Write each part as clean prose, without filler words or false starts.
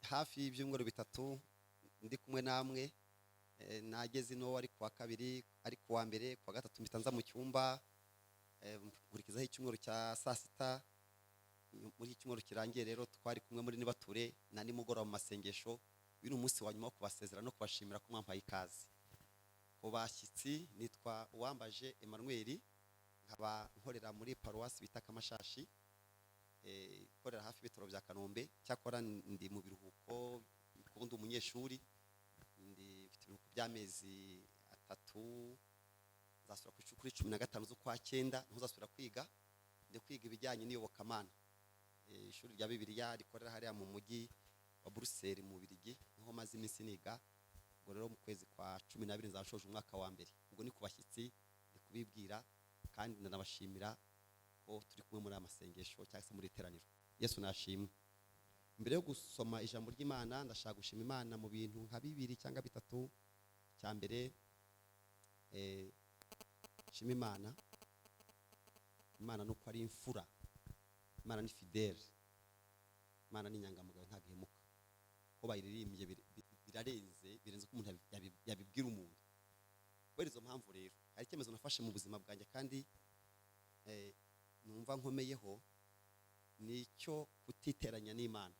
hafi y'ibyumweru bitatu ndi kumwe namwe, nageze ino ari kuwa kabiri, ari kuwa mbere, kuwa gatatu mpita nza mu cyumba, nkurikizaho icyumweru cya saa sita. Muri iki cyumweru kirangiye rero twari kumwe muri nibature na nimugoroba mu masengesho. Uyu ni umunsi wa nyuma wo kubasezera no kubashimira ko mwampaye ikaze. Ku bashyitsi, nitwa UWAMBAJE Emmanuel, nkaba nkorera muri paruwasi bita Kamashashi, ikorera hafi y'ibitaro bya Kanombe. Cyakora ndi mu biruhuko, ndi umunyeshuri, mfite ibiruhuko by'amezi 3, nzasubira kuri 15 z'ukwa 9, ntuzasubira kwiga. Ndi kwiga ibijyanye n'iyobokamana, ishuri rya Bibiliya rikorera hariya mu mujyi wa Bruxelles mu Bubiligi, niho maze iminsi niga. Ubwo rero mu kwezi kwa 12 nzashoje umwaka wa mbere. Ubwo ni kubashyitsi ndi kubibwira, kandi ndanabashimira ko turi kumwe muri amasengesho cyangwa se muri iteraniro. Yesu nashimwe. Mbere yo gusoma ijambo ry'Imana, ndashaka gushima Imana mu bintu nka 2 cyangwa 3. Cya mbere, shima Imana nuko ari imfura. Imana ni fidèle. Imana ni nyangamugayo, nta gihemuka. Ko bayiririmbye birenze ko umuntu yabibwira umuntu. Kubera izo mpamvu rero, hari icyemezo nafashe mu buzima bwanjye kandi numva nkomeyeho, nicyo kutiteranya n'Imana.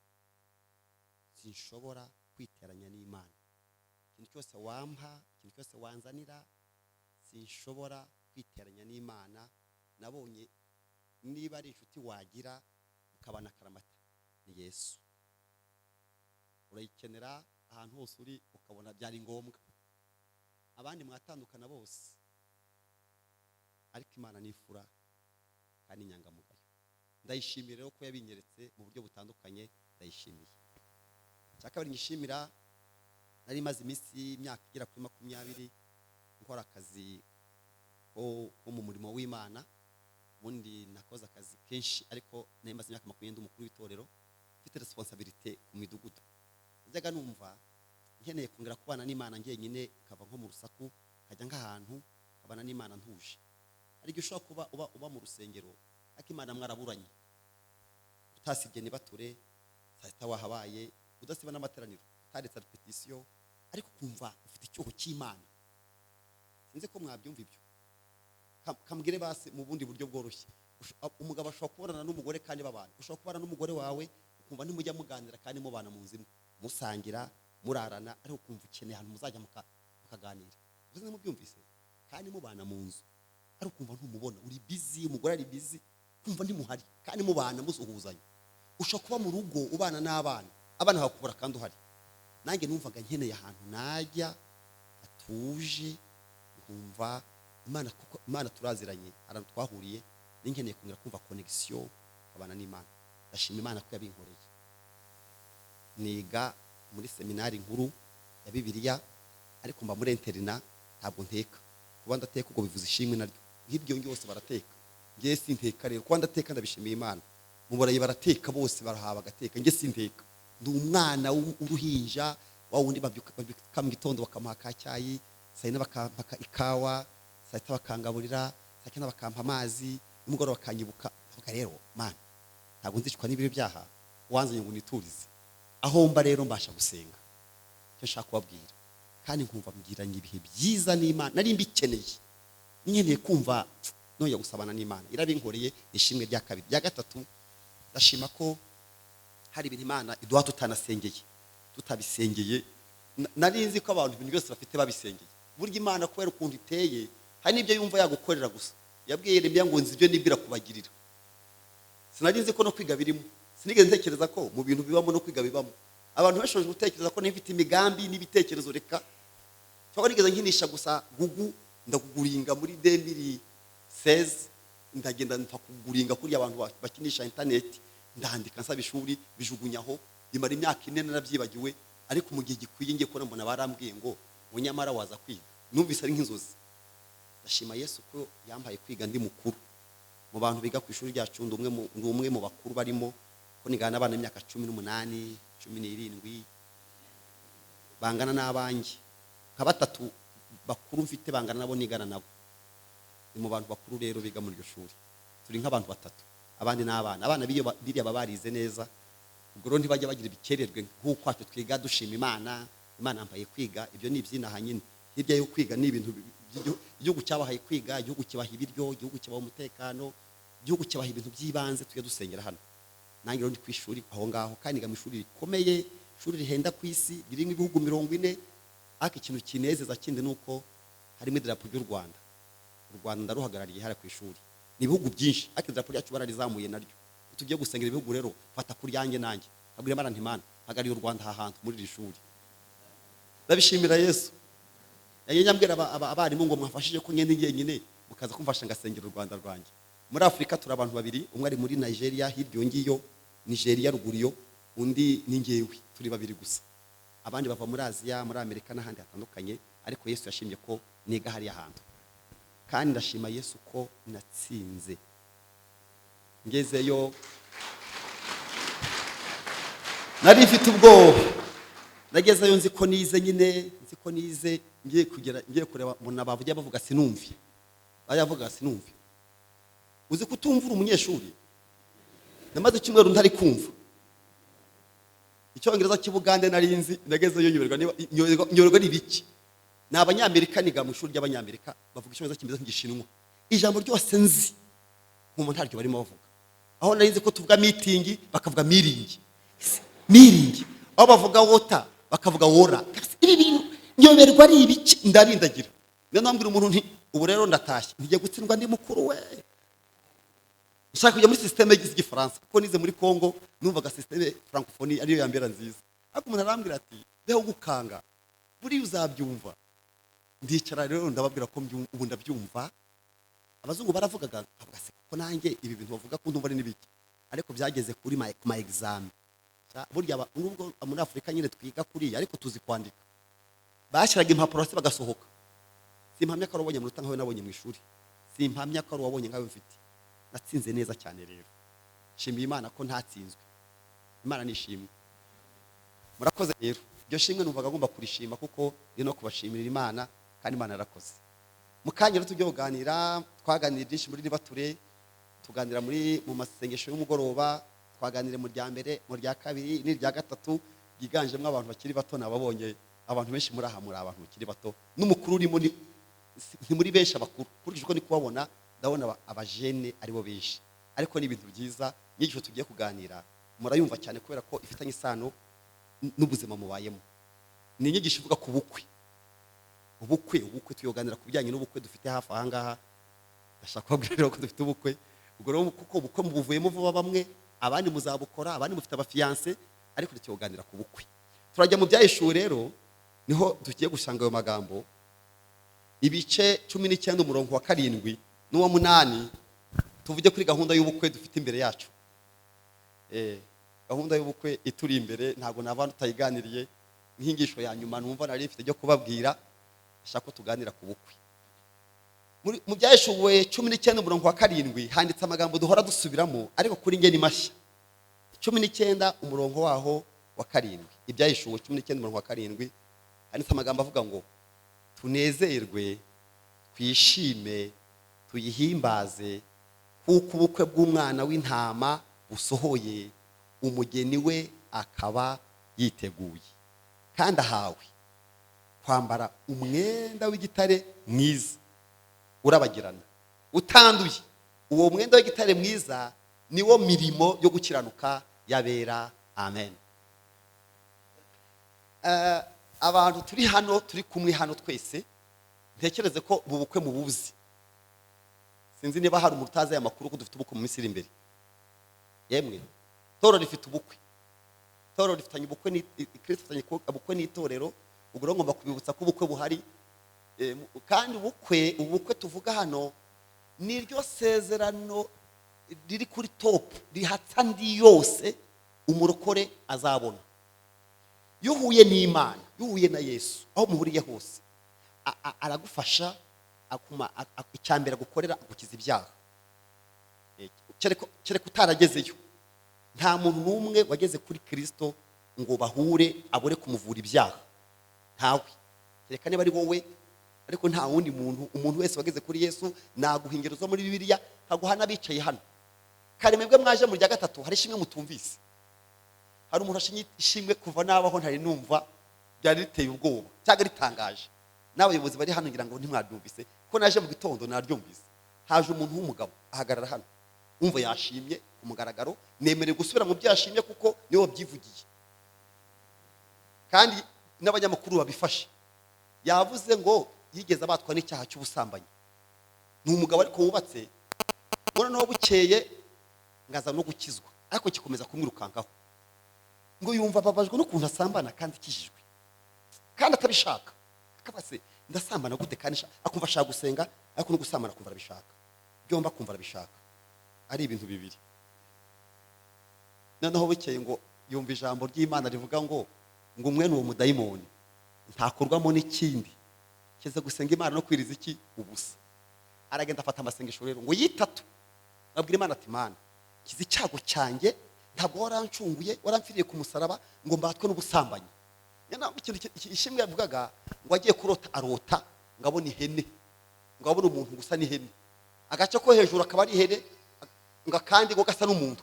Sinshobora kwiteranya n'Imana. Ikintu cyose wampa, ikintu cyose wanzanira, sinshobora kwiteranya n'Imana. Nabonye niba ari inshuti wagira ukabana karamata, ni Yesu. Urayikenera ahantu hose uri, ukabona byari ngombwa. Abandi mwatandukana bose, ariko Imana ni ifura kandi nyangamugayo. Ndayishimira rero ko yabinyeretse mu buryo butandukanye. Ndayishimiye. Cyakabiri nyishimira, nari maze imyaka igera kuri 20 nkora akazi ko mu murimo w'Imana. Ubundi nakoze akazi kenshi, ariko nari maze imyaka 20 ndi umukuru w'itorero, mfite responsabilité ku midugudu. Njyaga numva nkeneye kongera kubana n'Imana njyenyine, kava nko mu rusaku kajya nk'ahantu kabana n'Imana ntuje. Ariko ushobora kuba uba mu rusengero, ariko Imana mwaraburanye, utasibye nibature, sahita wahabaye, udasiba n'amateraniro, utaretse repetition, ariko kumva ufite icyuho cy'Imana. Sinzi ko mwabyumva ibyo. Kambwire base mu bundi buryo bworoshye. Umugabo ashobora kubonana n'umugore kandi babana. Ushobora kubana n'umugore wawe ukumva ntimujya muganira kandi mubana mu nzima, musangira, murarana, ariko kumva ukeneye ahantu muzajya mukaganira. Uzi mubyumvise? Kandi mubana mu nzu, ariko kumva ntumubona, uri busy, umugore ari busy, kumva ntimuhari kandi mubana musuhuzanya. Ushobora kuba mu rugo ubana n'abana, abana bakubura kandi uhari. Nanjye numvaga nkeneye ahantu najya atuje, nkumva Imana turaziranye, arantu twahuriye, ninkeneye kongera kumva connection abana n'Imana. Ndashima Imana ko yabinkoreye. Niga muri seminari nkuru ya Bibiliya, ariko mba muri interina, ntabwo nteka. Kuba ndateka ubwo bivuze ishimwe naryo. Nk'ibyo byose barateka, ngiye sinteka rero. Kuba ndateka ndabishimiye Imana. Mu Burayi barateka bose, barahaba gateka, ngiye sinteka. Ndi umwana w'uruhinja, wa wundi babyuka mu gitondo bakamuha kacyayi, saa 4 bakampa ikawa, saa 6 bakangaburira, saa 9 bakampa amazi, nimugoroba bakanyibuka. Vuga rero Mana, ntabwo nzicwa n'ibiro byaha, wanzanye ngo niturize. Aho mba rero mbasha gusenga. Cyo nshaka kubabwira, kandi nkumva mbwiranye ibihe byiza n'Imana. Nari mbikeneye, nkeneye kumva none gusabana n'Imana. Irabinkoreye. Ishimwe rya kabiri. Rya gatatu, ndashima ko hari ibintu Imana iduha tutanasengeye, tutabisengeye. Nari nzi ko abantu ibintu byose bafite babisengeye. Burya Imana kubera ukuntu iteye, hari n'ibyo yumva yagukorera gusa. Yabwiye Yeremiya ngo nzi ibyo nibwira kubagirira. Sinari nzi ko no kwiga birimo. Sinigeze ntekereza ko mu bintu bibamo no kwiga bibamo. Abantu bashoje gutekereza ko nifite imigambi n'ibitekerezo reka. Cyangwa nigeze nkinisha gusa gugu, ndakuguringa muri 2016, ndagenda ntakuguringa kuri abantu bakinisha internet, ndandika nsaba ishuri bijugunyaho, imara imyaka 4 narabyibagiwe. Ariko mu gihe gikwiye ngiye ko mbona barambwiye ngo munyamara waza kwiga. Numvise ari nk'inzozi. Ndashima Yesu ko yambaye kwiga ndi mukuru. Mu bantu biga ku ishuri ryacu umwe mu bakuru barimo, ko nigana abana imyaka 18, 17 bangana n'abanjye. Nka 3 bakuru mfite bangana nabo nigana nabo. Ni mu bantu bakuru rero biga muri iryo shuri. Turi nk'abantu 3. Abandi n'abana. Abana biriya babarize neza. ubwo rero ntibajya bagira ibikererwe nk'uko ati twiga dushima Imana yambaye kwiga, ibyo ni ibyinaha nyine. Hirya yo kwiga ni ibintu igihugu cyabahaye kwiga, igihugu kibaha ibiryo, igihugu kibaha umutekano, igihugu kibaha ibintu by'ibanze tujya dusengera hano. Nange rero ndi ku ishuri aho ngaho kandi niga mu ishuri rikomeye, ishuri rihenda ku isi, ririmo ibihugu 40, ariko ikintu kinezeza kindi nuko harimo idarapo ry'u Rwanda. U Rwanda ndaruhagarariye hara ku ishuri. Ni ibihugu byinshi, ariko idarapo ryacu bararizamuye naryo. Tugiye gusengera ibihugu rero fata kuri yanjye nanjye. Abwira Imana nti Mana hagariye u Rwanda ahantu muri iri shuri. Ndabishimira Yesu. Yanyambwira abarimu ngo mwafashije ko ngende ngenyine mukaza kumfasha ngasengera u Rwanda rwanjye. Muri Afrika turi abantu babiri, umwe ari muri Nigeria hiryo ngiyo, Nigeria ruguriyo, undi ni ngewe, turi babiri gusa. Abandi bava muri Aziya, muri Amerika n'ahandi hatandukanye, ariko Yesu yashimye ko niga hari ahantu. Kandi ndashima Yesu ko natsinze. Ngezeyo nari mfite ubwoba. Nagezeyo nzi ko nize nyine, nzi ko nize, ngiye kureba mbona bavuye bavuga sinumvi. Bayavuga sinumvi. Uzi kutumvura umunyeshuri. Namaze icyumweru ntari kumva. Icyongereza cy'Ubugande nari nzi, nagezeyo nyoberwa n'ibiki. Ni Abanyamerika niga mu ishuri ry'Abanyamerika bavuga icyongereza kimeze nk'igishinwa. Ijambo ryose nzi nkumuntu ntaryo barimo bavuga. Aho nari nzi ko tuvuga meeting bakavuga meeting. Meeting. Aho bavuga water bakavuga wora. Ibi bintu nyoberwa ari ibiki ndarindagira. Niyo nambwira umuntu nti ubu rero ndatashye. Ngiye gutsindwa ndi mukuru we. Nshaka kujya muri systeme y'Igifaransa kuko nize muri Congo numvaga systeme francophonie ariyo yambera nziza. Ariko umuntu arambwira ati beho gukanga. Buri uzabyumva. Ndicara rero ndababwira ko ubu ndabyumva. Abazungu baravugaga bavuga se ko nanjye ibi bintu bavuga ko ndumva ari nibiki. Ariko byageze kuri my exam. Burya nubwo muri Afrika nyine twiga kuri ariko tuzi kwandika. Bashyiraga impapuro se bagasohoka. Simpamya ko wabonye mu rutangawe nabonye mu ishuri. Simpamya ko wabonye nkawe mfite. Natsinze neza cyane rero. Shimiye Imana ko ntatsinzwe. Imana nishimwe. Murakoze rero. Iryo shimwe numvaga ngomba kurishima kuko no kubashimira Imana kandi Imana yarakoze. Mukanya rero tujye kuganira, twaganira byinshi muri nibature, tuganira mu masengesho y'umugoroba, twaganire mu rya mbere, mu rya kabiri n'irya gatatu, yiganjemo abantu bakiri bato nababonye, abantu benshi muri aha muri abantu bakiri bato. N'umukuru urimo ni muri benshi abakuru. Kurikije uko ni kubabona ndabona abajene aribo benshi. Ariko ni ibintu byiza, nyigisho tugiye kuganira murayumva cyane kubera ko ifitanye isano n'ubuzima mubayemo. Ni inyigisho ivuga ku bukwe. Ubukwe tuyoganira ku bijyanye n'ubukwe dufite hafi aha ngaha. Ndashaka kubabwira ko dufite ubukwe. Ubwo rero kuko ubukwe mubuvuyemo vuba bamwe, abandi muzabukora, abandi mufite abafiance, ariko tuyoganira ku bukwe. Turajya mu byayishuwe rero niho tugiye gusanga ayo magambo. Ibice 19 umurongo wa 7 n'uwa 8 tuvuge kuri gahunda y'ubukwe dufite imbere yacu. Gahunda y'ubukwe ituri imbere ntago nabantu tayiganiriye. Inkingisho ya nyuma numva nari mfite cyo kubabwira, ashaka ko tuganira ku bukwe. Mu byayishuwe 19 umurongo wa 7 handitse amagambo duhora dusubiramo ariko kuri nge ni mashya. 19 umurongo waho wa 7. Ibyayishuwe 19 umurongo wa 7 handitse amagambo avuga ngo tunezerwe, twishime, tuyihimbaze kuko ubukwe bw'umwana w'intama busohoye, umugeni we akaba yiteguye. Kandi ahawe kwambara umwenda w'igitare mwiza urabagirana utanduye. Uwo mwenda w'igitare mwiza niwo mirimo yo gukiranuka yabera. Amen. Abantu turi hano, turi kumwe hano twese, ntekereze ko ubu bukwe mubuzi. Sinzi niba hari umutaza y'amakuru ko dufite ubukwe mu minsi iri imbere. Yemwe toro rifite ubukwe. Toro rifitanye ubukwe ni Kristo afitanye ubukwe n'itorero. Ubwo rero ngomba kubibutsa ko ubukwe buhari. Kandi ubukwe tuvuga hano niryo sezerano riri kuri top, rihatsa ndi yose umurokore azabona. Yuhuye n'Imana, yuhuye na Yesu, aho muhuriye hose aragufasha, icyambere gukorera gukiza ibyaha. Kereka utaragezeyo. Nta muntu n'umwe wageze kuri Kristo ngo bahure abore kumuvura ibyaha. Ntawe. Kereka niba ari wowe, ariko nta wundi umuntu wese wageze kuri Yesu. Naguha ingero zo muri Bibiliya, nkaguha n'abicaye hano. Kare mwebwe mwaje mu rya gatatu hari shimwe mutumvise. hari umuntu ashinye ishimwe kuva nabaho ntari numva byari riteye ubwoba cyangwa ritangaje. N'abayobozi bari hano ngira ngo ntimwabyumvise ko naje mu gitondo naryumvise. Haje umuntu w'umugabo ahagarara hano, umva yashimye umugaragaro, nemereye gusubira mu byashimye kuko niwe wabyivugiye kandi n'abanyamakuru babifashe. Yavuze ngo yigeze abatwa n'icyaha cy'ubusambanyi. Ni umugabo ariko wubatse, mbona no bukeye ngaza no gukizwa, ariko kikomeza kumwirukankaho ngo yumva babajwe n'ukuntu asambana kandi kijijwe kandi atabishaka. Akabase ndasambana gute kandi akumva ashaka gusenga, ariko no gusambana akumva arabishaka, byomba akumva arabishaka. Ari ibintu bibiri. Noneho bukeye ngo yumva ijambo ry'Imana rivuga ngo mwene uwo mudayimoni ntakorwamo n'ikindi kize gusenga Imana no kwiriza iki ubusa. Aragenda afata amasengesho rero ngo yitatu, abwira Imana ati Mana kizi icyago cyanjye, ntabwo warancunguye waramfiriye ku musaraba ngo mbatwe n'ubusambanyi. Yana ikintu ishimwe yavugaga ngo agiye kurota, arota ngabona ihene, ngabona umuntu gusa n'ihene, agace ko hejuru akaba ari ihene ngo kandi ngo gasa n'umuntu.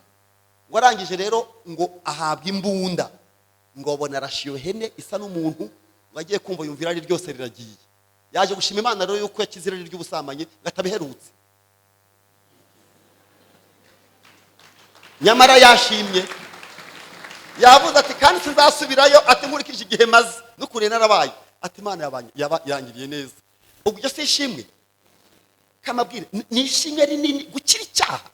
Ngo arangije rero ngo ahabwa imbunda, ngo abona arashiyo hene isa n'umuntu, ngo agiye kumva yumvira ari ryose riragiye. Yaje gushima Imana rero yuko yakizira ry'ubusambanyi gatabiherutse. Nyamara yashimye, yavuze ati kandi sinzasubirayo, ati nkurikije igihe maze n'ukuri narabaye, ati Imana yangiriye neza. Ubwo byo sishimwe kamabwire, ni ishimwe rinini gukira icyaha,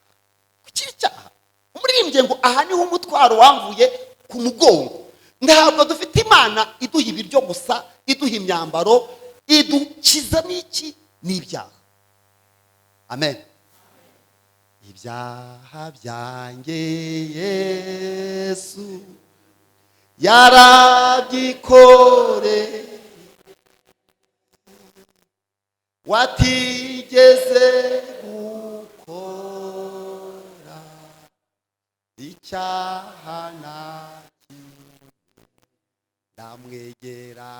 gukira icyaha. Umuririmbye ngo aha niho umutwaro wamvuye ku mugongo. Ntabwo dufite Imana iduha ibiryo gusa, iduha imyambaro, idukiza n'iki n'ibyaha. Amen. Ibyaha byanjye Yesu yarabyikore, watigeze gukora icyaha na kimwe. Ndamwegera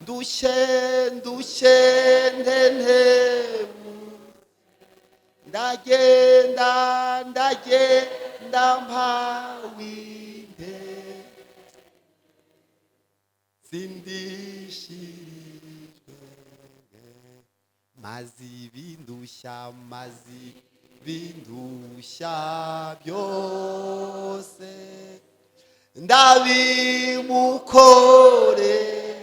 ndushye ntentemu, ndagenda mpawinde, sindishijwe mazi bindushya byose ndabimukorera,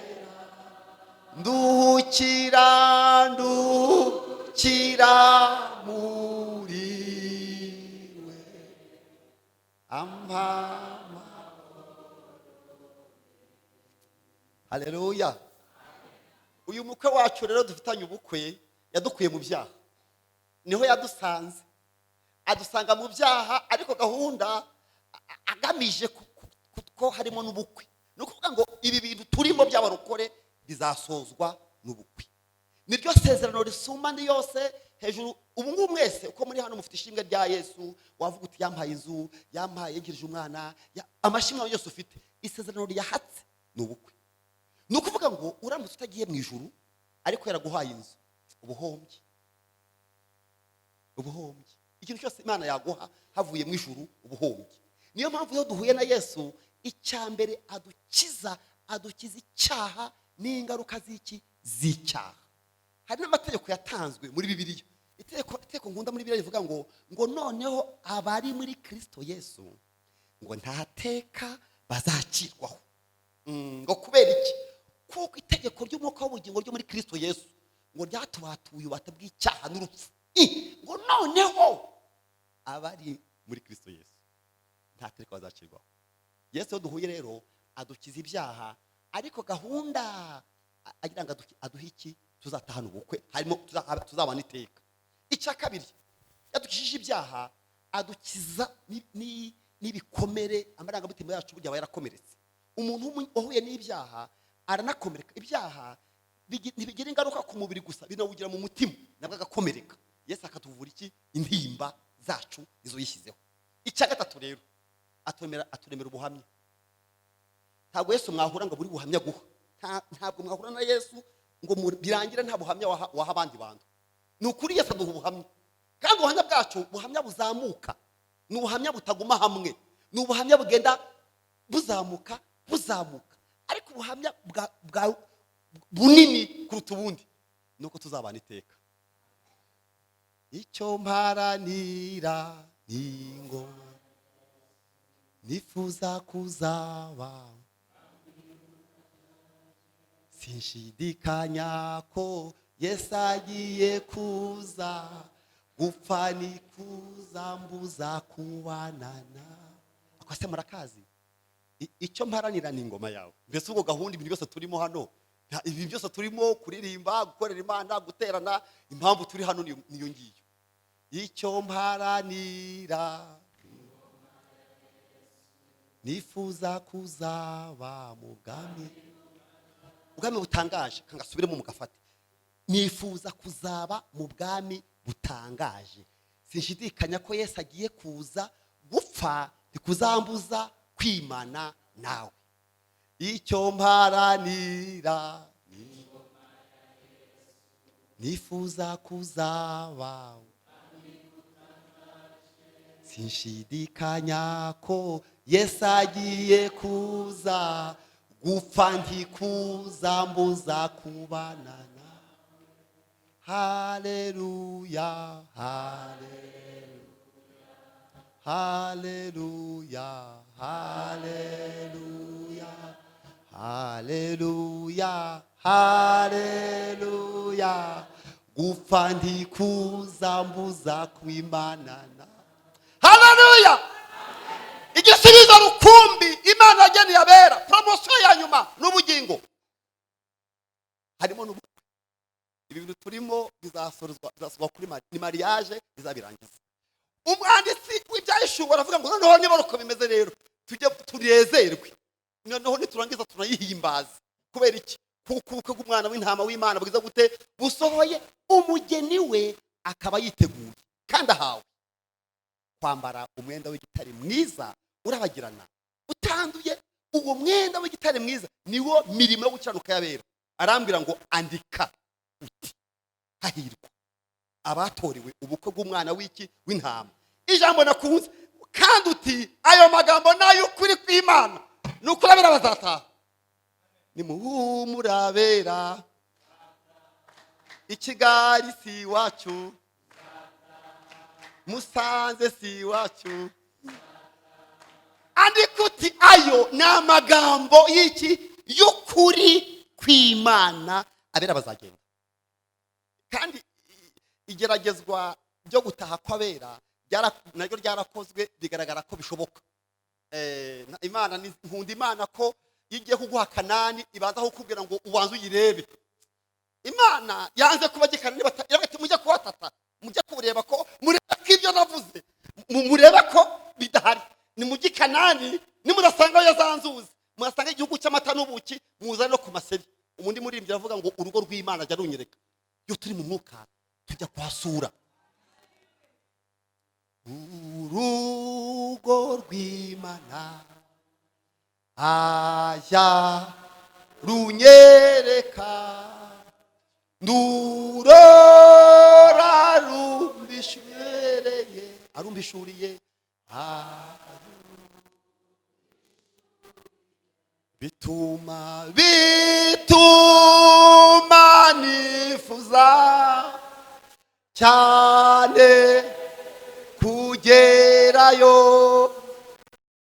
nduhukira muriwe ampama. Haleluya. Uyu mukwe wacu rero dufitanye ubukwe yadukuye mu byaha, niho yadusanze, adusanga mu byaha, ariko gahunda agamije ko harimo n'ubukwe. No kuvuga ngo ibi bintu turimo by'abarokore bizasozwa n'ubukwe. Niryo sezerano risumba ndi yose hejuru. Ubu ngubu mwese uko muri hano mufite ishimwe rya Yesu, wavuga uti yampaye inzu, yampaye yagirije umwana, amashimwe yose ufite, isezerano ryahatse n'ubukwe. No kuvuga ngo uramutse utagiye mu ijuru ariko yaraguhaye inzu, ubuhombye. Ikintu cyose Imana yaguha havuye mu ijuru ubuhombye. Niyo mpamvu iyo duhuye na Yesu, icyambere adukiza icyaha n'ingaruka z'icyaha. Hari n'amategeko yatanzwe muri Bibiliya. Itegeko nkunda muri Bibiliya rivuga ngo noneho abari muri Kristo Yesu ngo ntateka bazacirwaho. Ngo kubera iki? Kuko itegeko ry'umwuka w'ubugingo ryo muri Kristo Yesu ngo ryatubatuye ubata bw'icyaha n'urupfu. Ngo noneho abari muri Kristo Yesu ntateka bazacirwaho. Yesu duhuye rero adukiza ibyaha, ariko gahunda agira ngo aduhe iki? Tuzatahana ubukwe, harimo tuzabana iteka. Icya kabiri, yadukishije ibyaha, adukiza n'ibikomere, amarangamutima yacu burya aba yarakomeretse. Umuntu wahuye n'ibyaha aranakomereka. Ibyaha ntibigira ingaruka ku mubiri gusa, binawugira mu mutima nabwo agakomereka. Yesu akatuvura iki? Intimba zacu izo yishyizeho. Icya gatatu rero, aturemera ubuhamya. Ntabwo Yesu mwahura ngo buri buhamya guha, ntabwo mwahura na Yesu ngo birangira nta buhamya waha abandi bantu. Ni ukuri Yesu aduha ubuhamya. kandi ubuhamya bwacu buhamya buzamuka, ni ubuhamya butaguma hamwe, ni ubuhamya bugenda buzamuka ariko ubuhamya bwa bunini kuruta ubundi nuko tuzabana iteka. Icyo mparanira n'ingoma nifuza kuzaba, sinshidikanya ko Yesu agiye kuza, gupfa ni kuzambuza kubanana. Akose murakazi, icyo mparanira ni ingoma yawe. Mbese ubwo gahunda ibintu byose turimo hano, ibi byose turimo kuririmba, gukorera Imana, guterana, impamvu turi hano niyo ngiyo. Icyo mparanira nifuza kuzaba mu bwami butangaje. Kangasubiremo mugafate, nifuza kuzaba mu bwami butangaje, sinshidikanya ko Yesu agiye kuza, gupfa ntikuzambuza kwimana nawe. Icyo mparanira nifuza kuzaba, sinshidikanya ko Yesu agiye kuza, gupfa ntikuzambuza kubanana. Haleluya, haleluya, haleluya, haleluya, haleluya, gupfa ntikuzambuza kwimanana. Haleluya. Igisubizo rukumbi Imana yageneye abera, promotion ya nyuma n'ubugingo harimo n'ubu. Ibi bintu turimo bizasozwa kuri ni mariage bizabirangiza. Umwanditsi w'ibyayishuwe aravuga ngo noneho niba uko bimeze rero tujye tunezerwe, noneho niturangiza tunayihimbaza. Kubera iki? Kuko umwana w'intama w'Imana bwiza gute busohoye, umugeni we akaba yiteguye kandi ahawe kwambara umwenda w'igitare mwiza urabagirana utanduye. Uwo mwenda w'igitare mwiza niwo mirimo yo gukiranuka y'abera. Arambwira ngo andika uti hahirwa abatorewe ubukwe bw'umwana w'intama. Ijambo nakunze kandi uti ayo magambo nayo kuri kw'Imana nukurabera bazataha. Nimuhumurabera, Ikigali si wacu, Musanze si wacu. Andika uti ayo ni amagambo y'iki y'ukuri kw'Imana abera bazagenda. Kandi igeragezwa byo gutaha kw'abera naryo ryarakozwe, bigaragara ko bishoboka. Imana nkunda Imana ko igiye kuguha Kanani ibanza kukubwira ngo ubanze uyirebe. Imana yanze kubagikana nibati mujye kubatata, mujye kureba ko mureba ko ibyo navuze mureba ko bidahari. Ni mujyi Kanani, nimurasanga yazanzuze, murasanga igihugu cy'amata n'ubuki, muzane no ku maseri. Umundi murimbye aravuga ngo urugo rw'Imana jya runyereka. Iyo turi mu mwuka tujya kuhasura urugo rw'Imana, aya runyereka, ndurora arumbishuriye bituma nifuza cyane kugerayo,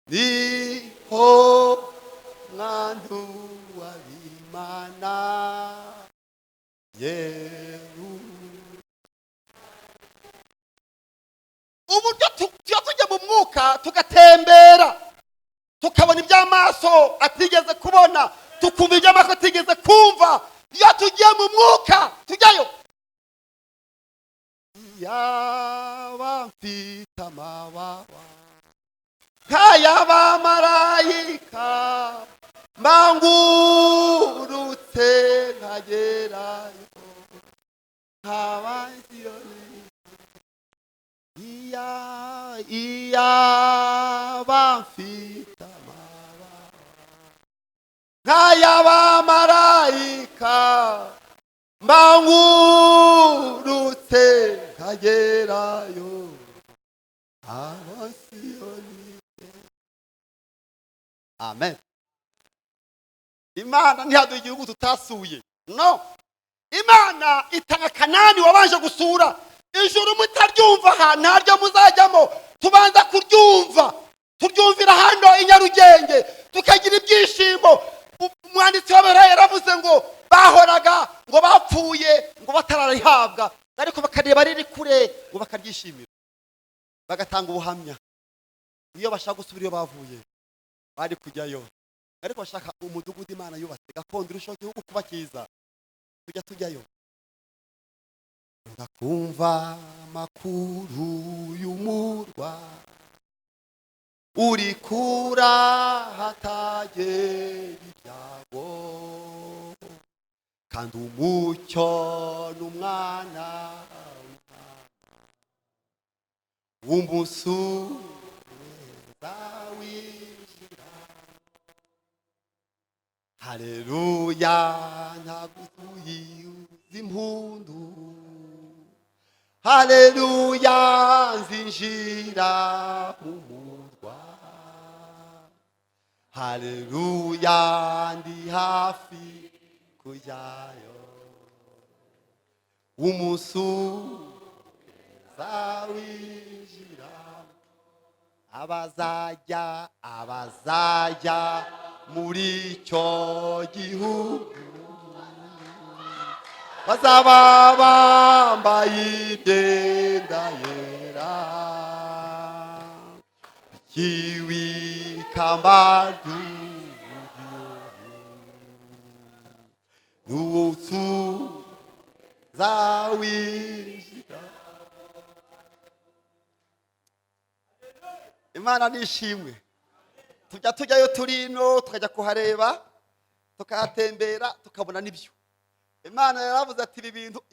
niho mwandu w'Imana yeru. Uburyo tujya mu mwuka tugatembera, tukabona iby'amaso atigeze kubona, tukumva iby'amaso atigeze kumva. Iyo tugiye mu mwuka tujyayo. Yaba mfite amababa nk'ay'abamarayika, mbangurutse nkagerayo nk'abaziyoni. Iyaba mfite amababa nk'ay'abamarayika, mbangurutse kagerayo abasiyoni. Amen. Imana ntihaduha igihugu tutasuye, no. Imana itanga Kanani wabanje gusura. Ijuru mutaryumva aha ntaryo muzajyamo, tubanza kuryumva, turyumvira hano i Nyarugenge tukagira ibyishimo. Umwanditsi w'Abaheburayo yaravuze ngo bahoraga ngo bapfuye ngo batararihabwa, ariko bakareba riri kure ngo bakaryishimira, bagatanga ubuhamya. Iyo bashaka gusubira iyo bavuye bari kujyayo, ariko bashaka umudugudu Imana yubatse gakondo irushaho igihugu kuba cyiza, tujya tujyayo. Ndakumva makuru y'umurwa uri kura hatagera ibyago, kandi umucyo n'umwana w'umusubiza winjira. Haleluya, ntagutuyiza impundu. Haleluya, nzinjira mu murwa. Haleluya, ndi hafi kujyayo. Umusubiza winjira. Abazajya muri icyo gihugu bazaba bambaye imyenda yera, ikamba n'umusubiza winjira. Imana nishimwe. Tujya tujyayo turino tukajya kuhareba tukahatembera tukabona nibyo. Imana yaravuze ati ibi bintu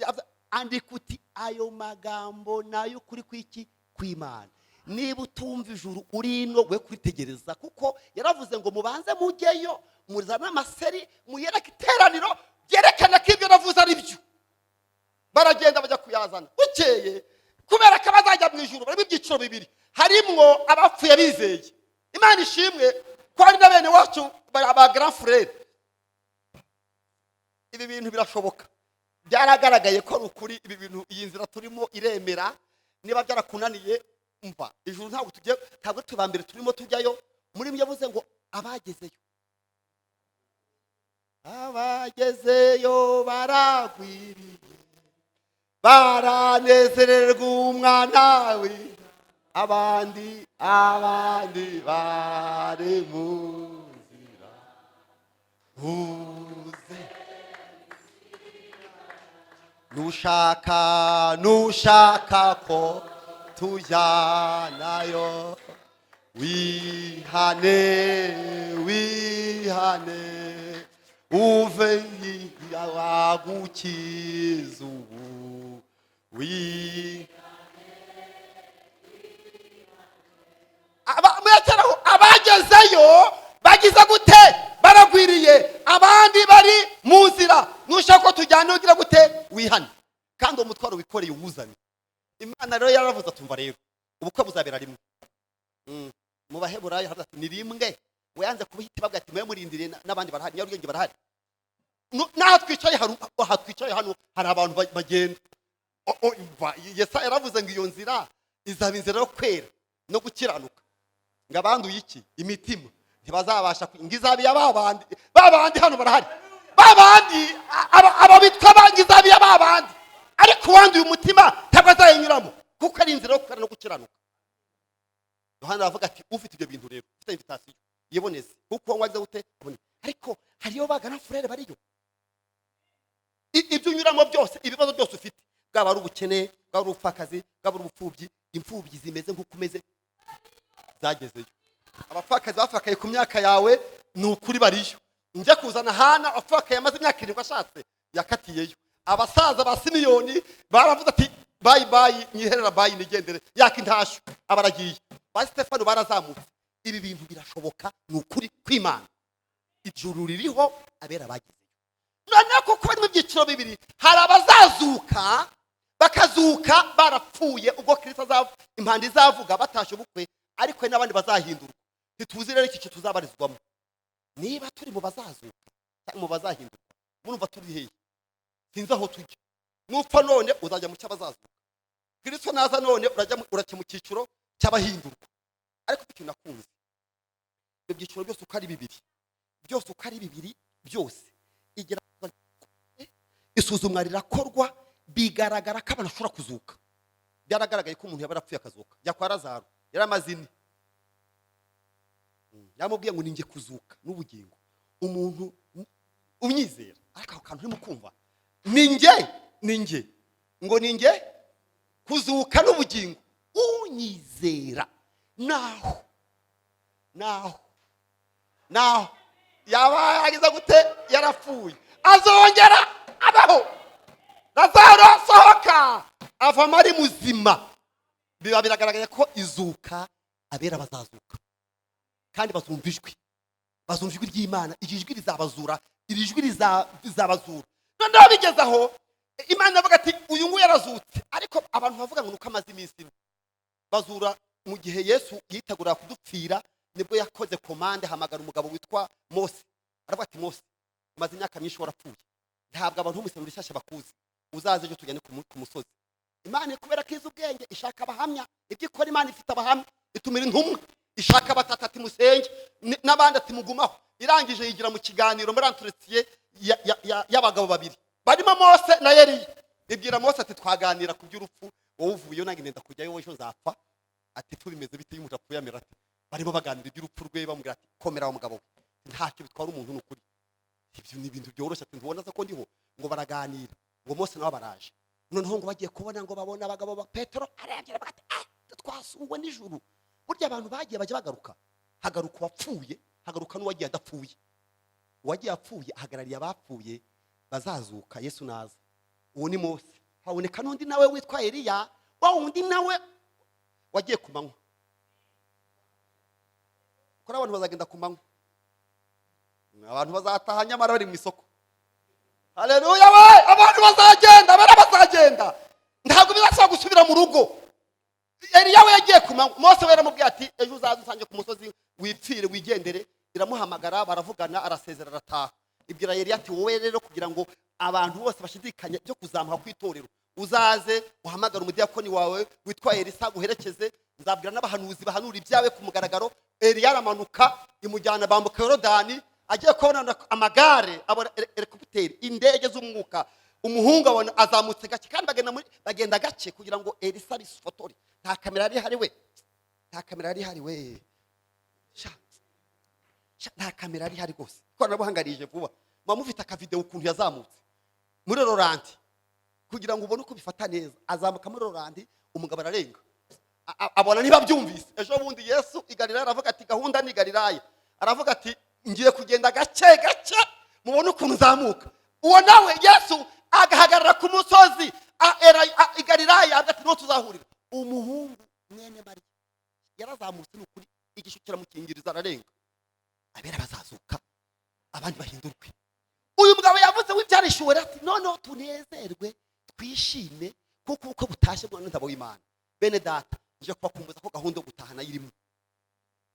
andika uti ayo magambo nayo kuri kwiki kw'Imana. Niba utumva ijuru urino we kwitegereza, kuko yaravuze ngo mubanze mujyeyo muzana amaseri muyereke iteraniro byerekana ko ibyo navuze ari byo. Baragenda bajya kuyazana. Bukeye kubera ko abazajya mu ijuru bari ibyiciro bibiri, harimwo abapfuye bizeye. Imana ishimwe ko ari na bene wacu ba grand frère. Ibi bintu birashoboka, byaragaragaye ko ukuri. Ibi bintu iyi nzira turimo iremera. Niba byarakunaniye umva, ijuru ntabwo tubambere turimo tujyayo. Muri mwe yavuze ngo abagezeyo baragwiriye, baranezererwa umwana we, abandi bari mu nzira. Nushaka ko tujyanayo, wihane uve wagukiza ubu. Abagezeyo bagize gute? Baragwiriye, abandi bari mu nzira. Nushaka ko tujyana ugira gute? Wihane, kandi umutwaro wikoreye uwuzanye. Imana rero yaravuze atumva rero ubukwe buzabera rimwe. Mu Baheburayo haravuze ati ni rimwe. Wayanze kubihita bavuga ati mwe murindire n'abandi barahari, Nyarugenge barahari. Naho twicaye hano hari abantu bagenda. Yesaya yaravuze ngo iyo nzira izaba inzira yo kwera no gukiranuka. Ngo abanduye iki? Imitima ntibazabasha ngizabiya babandi hano barahari. Babandi ababitwa bangizabiya babandi, ariko wanduye umutima ntabwo azayinyuramo, kuko ari inzira yo kwera no gukiranuka. Yohana aravuga ati ufite ibyo bintu rero ufite invitation yiboneze, kuko wagize gute? Ariko hariyo bagana frere bariyo. Ibyo unyuramo byose, ibibazo byose ufite, bwaba ari ubukene, bwaba ari ubupfakazi, bwaba ari ubupfubyi, imfubyi zimeze nk'uko umeze zagezeyo. Abapfakazi bafakaye ku myaka yawe ni ukuri bariyo. Njye kuzana hana apfakaye amaze imyaka 7 ashatse yakatiyeyo. Abasaza ba Simiyoni baravuze ati bye nyiherera bye nigendere yaka intasho abaragiye. Ba Stefano barazamutse. Ibi bintu birashoboka, ni ukuri kw'Imana. Ijuru ririho abera bagize. None ko kuba mu byiciro bibiri, hari abazazuka bakazuka barapfuye ubwo Kristo impanda izavuga batashe ubukwe, ariko n'abandi bazahindurwa. Ntituzi rero iki tuzabarizwamo, niba turi mu bazazuka cyangwa mu bazahindurwa. Murumva turi hehe? Sinzi aho tujya. Nupfa none uzajya mu cy'abazazuka, Kristo naza none urajya mu cyiciro cy'abahindurwa. Ariko icyo nakunze, ibyo byiciro byose uko ari bibiri byose igira isuzumwa rirakorwa, bigaragara ko abantu bashobora kuzuka. Byaragaragaye ko umuntu yaba yarapfuye akazuka. Jya kwa Lazaro, yari amazini, yamubwiye ngo ninjye kuzuka n'ubugingo, umuntu umyizera. Ariko ako kantu urimo kumva, ninjye ngo ninjye kuzuka n'ubugingo, unyizera. Naho yaba yagize gute, yarapfuye, azongera abaho. Lazaro sohoka, avamo ari muzima. Biba biragaragaye ko izuka abera bazazuka, kandi bazumva ijwi ry'Imana. Iri jwi rizabazura, iri jwi rizabazura. Noneho bigeze aho Imana ivuga ati uyu nguyu yarazutse, ariko abantu bavuga ngo nuko amaze iminsi bazura. Mu gihe Yesu yitegura kudupfira, nibwo yakoze komande, hamagara umugabo witwa Mose. Aravuga ati Mose, umaze imyaka myinshi warapfuye, ntabwo abantu b'umusemburo rishyashya bakuzi, uzaze ejo tujyane ku musozi. Imana kubera ko izi ubwenge, ishaka abahamya. Ibyo ikora Imana ifite abahamya, itumira intumwa, ishaka batatu ati musenge, n'abandi ati mugumaho. Irangije yigira mu kiganiro muri anturetiye y'abagabo babiri barimo Mose na Eliya. Ibwira Mose ati twaganira ku by'urupfu, wowe uvuyeyo nange ndenda kujyayo, wowe ejo nzapfa. Ati bimeze bite iyo umuntu apfuye amera ati? Barimo baganira iby'urupfu rwe, bamubwira ati komera wa mugabo we, ntacyo bitwara umuntu n'ukuri. Ibyo ni ibintu byoroshye. Ati ntubona ko ndiho? Ngo baraganira, ngo Mose nawe baraje. Noneho ngo bagiye kubona, ngo babona abagabo ba Petero arabyira bagati twasuwe n'ijuru. Burya abantu bagiye bajya bagaruka, hagaruka uwapfuye, hagaruka n'uwagiye adapfuye. Uwagiye apfuye ahagarariye abapfuye bazazuka Yesu naza. Uwo ni Mose. Haboneka n'undi nawe witwa Eliya, wa wundi nawe wagiye ku manywa. Kora abantu bazagenda ku manywa, abantu bazataha nyamara bari mu isoko. Haleluya we! Abantu bazagenda, ntabwo bizasaba gusubira mu rugo. Eliya we yagiye ku manywa, Mose we yaramubwiye ati ejo uzaze usange ku musozi wipfire wigendere. Iramuhamagara, baravugana, arasezera, arataha. Ibwira Eliya ati wowe rero kugira ngo abantu bose bashidikanye byo kuzamuka kw'itorero, uzaze uhamagara umudiyakoni wawe witwa Elisa guherekeze. Nzabwira n'abahanuzi bahanura ibyawe ku mugaragaro. Eliya aramanuka, imujyana bambuka Yorodani. Agiye kubona amagare, abona helikopteri, indege z'umwuka. Umuhungu abona azamutse gake, kandi bagenda gake kugira ngo Elisa bisfotore. Nta kamera yari hari we, nta kamera yari hari we, nta kamera yari hari rwose. Ikoranabuhanga rije vuba. Mufite akavideo ukuntu yazamutse muri Roranti, kugira ngo ubone uko bifata neza. Azamuka muri Roranti, umugabo ararenga, abona niba byumvise. Ejo bundi Yesu i Galilaya aravuga ati gahunda ni Galilaya. Aravuga ati ngiye kugenda gake mubone ukuntu zamuka. Uwo nawe Yesu agahagarara ku musozi i Galilaya, ati no tuzahurira. Umuhungu mwene Mariya yarazamutse n'ukuri, igishu kiramukingiriza, ararenga. Abera bazazuka, abandi bahindurwe. Uyu mugabo yavuze w'ibyarishuwe ati noneho tunezerwe, twishime, kuko uko butashye bwo ntabo w'Imana. Bene data, nje kubakumbuza ko gahunda yo gutahana yirimo.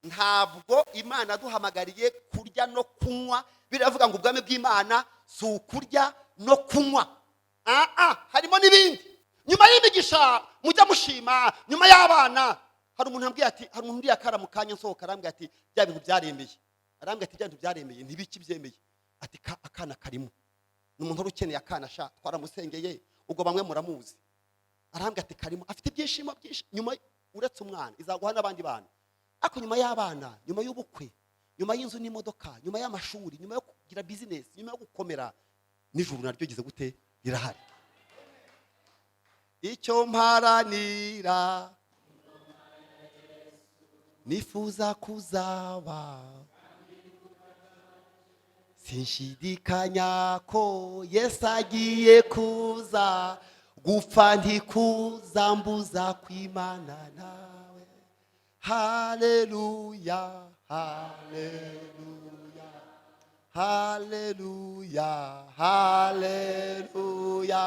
Ntabwo Imana duhamagariye kurya no kunywa. Biravuga ngo ubwami bw'Imana si ukurya no kunywa. Harimo n'ibindi. Nyuma y'imigisha mujya mushima, nyuma y'abana. Hari umuntu ambwiye ati, hari umuntu yakara mu kanya nsohoka, arambwiye ati bya bintu byaremeye. Arambwiye ati bya bintu byaremeye ntibiki byemeye. Ati akana karimo. N'umuntu ukeneye akana sha twaramusengeye, ubwo bamwe muramuzi. Arambwiye ati karimo, afite ibyishimo byinshi. Nyuma uretse umwana izaguha n'abandi bana. Ako nyuma y'abana, nyuma y'ubukwe, nyuma y'inzu n'imodoka, nyuma y'amashuri, nyuma yo kugira business, nyuma yo gukomera, n'ijuru naryo gize gute rirahari. Icyo mparanira nifuza kuzaba, sinshidikanya ko Yesu agiye kuza, gupfa ntikuzambuza kw'Imana nawe. Haleluya, haleluya, haleluya, haleluya,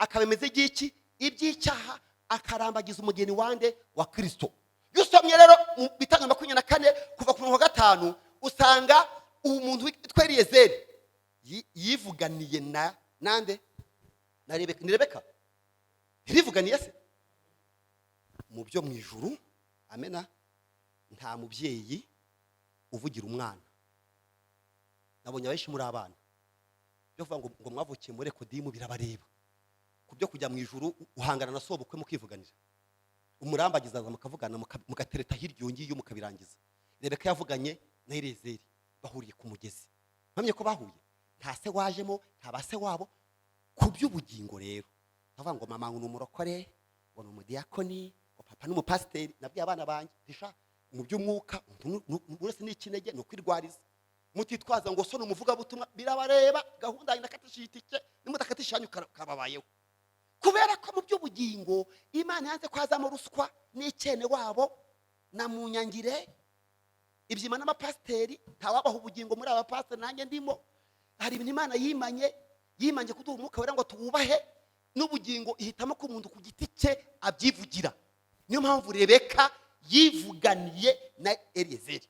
akabemeza igiki iby'icyaha, akarambagiza umugeni wande wa Kristo. Yusomye rero mu Bitanga 24 kuva ku 5 usanga umuntu witwa Eliyezeri yivuganiye nande na Rebeka. Irivuganiye se mu byo mu ijuru. Amena. Nta mubyeyi uvugira umwana. Nabonye abenshi muri abana byo kuvuga ngo mwavukiye muri Ekodimu birabareba. Kubyo kujya mu ijuru uhangana na sobukwe mukivuganira. Umurambagiza mukavugana mugatereta hiryo ngiyo mukabirangiza. Rebeka yavuganye na Eliyezeri bahuriye ku mugezi. Mpamye ko bahuye. Nta se wajemo, nta base wabo. Ku by'ubugingo rero bavuga ngo mama ngo umurokore, ngo umudiyakoni, ngo papa n'umupasiteri. Nabwiye abana banjye tisha mu by'umwuka uretse n'ikinege no kwirwariza. Mutitwaza ngo so n'umuvuga butumwa birabareba. Gahunda y'ina katishitike nimutakatishanyu kababayeho. Kubera ko mu by'ubugingo Imana yanze kwazamo ruswa n'ikene wabo na munyangire. Ibyima n'amapasiteri ntawabaho ubugingo muri aba pasiteri nanjye ndimo. Hari ibintu Imana yimanye kuduha umwuka wera ngo tuwubahe, n'ubugingo ihitamo ko umuntu ku giti cye abyivugira. Niyo mpamvu Rebeka yivuganiye na Eliyezeri.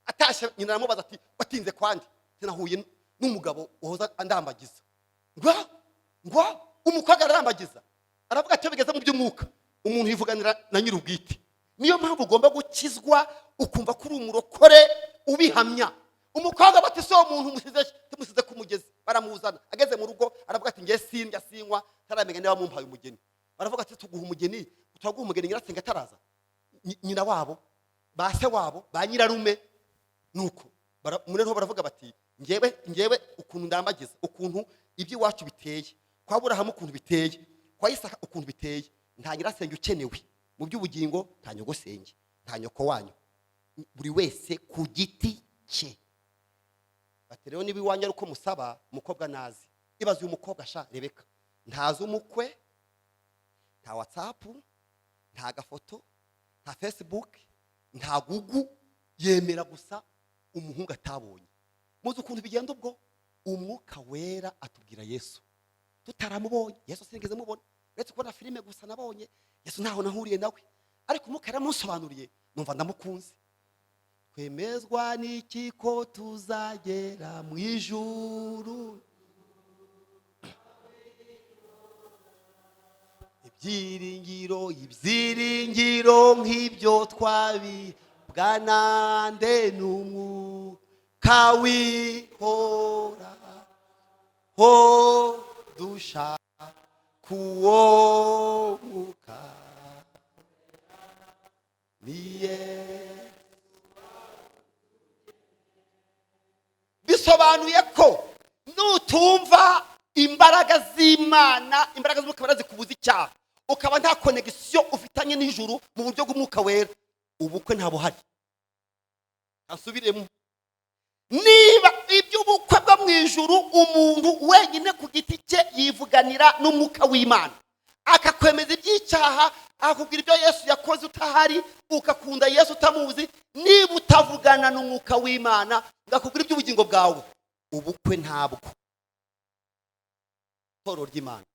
Atashe nyina aramubaza ati watinze kwandi? Sinahuye n'umugabo uhoza andambagiza. Ngo umukobwa arambagiza. Aravuga ati bigeze mu by'umwuka umuntu yivuganira na nyir'ubwite. Niyo mpamvu ugomba gukizwa ukumva kuri umurokore ubihamya. Umukobwa bati so umuntu musize ku mugezi. Baramuzana ageze mu rugo aravuga ati ngiye sindya sinywa taramenya niba mumpaye umugeni. Baravuga ati tuguha umugeni, utaguha umugeni nyirasenga taraza. Nyina wabo base wabo ba nyirarume nuko mureho baravuga bati ngewe ukuntu ndambagiza, ukuntu ibyi wacu biteye, kwa Aburahamu ukuntu biteye, kwa Isaka ukuntu biteye, nta nyirasenge ukenewe mu by'ubugingo, nta nyogosenge, nta nyoko wanyu, buri wese ku giti cye. Bati rero niba iwanyu uko musaba umukobwa nazi. Ibaze uyu mukobwa sha Rebeka ntazi umukwe, nta WhatsApp, nta gafoto, nta Facebook, nta Google, yemera gusa umuhungu atabonye. Muzi ukuntu bigenda ubwo umwuka wera atubwira Yesu tutaramubonye. Yesu sinigeze mubona, uretse kubona filime gusa nabonye. Yesu ntaho nahuriye nawe, ariko umwuka yaramusobanuriye numva ndamukunze. Kwemezwa n'iki ko tuzagera mu ijuru, ibyiringiro nk'ibyo twabibwa nande n'umwuka wihora ho dushaka uwo mwuka niye. Bisobanuye ko nutumva imbaraga z'Imana, imbaraga z'umwuka wera zikubuza icyaha, ukaba nta connection ufitanye n'ijuru mu buryo bw'umwuka wera, ubukwe nta buhari. Asubiremo, niba iby'ubukwe bwo mu ijuru umuntu wenyine ku giti cye yivuganira n'umwuka w'Imana, akakwemeza iby'icyaha, akakubwira ibyo Yesu yakoze utahari, ukakunda Yesu utamuzi, niba utavugana n'umwuka w'Imana ngakubwira iby'ubugingo bwawe, ubukwe ntabwo. Toro ry'Imana,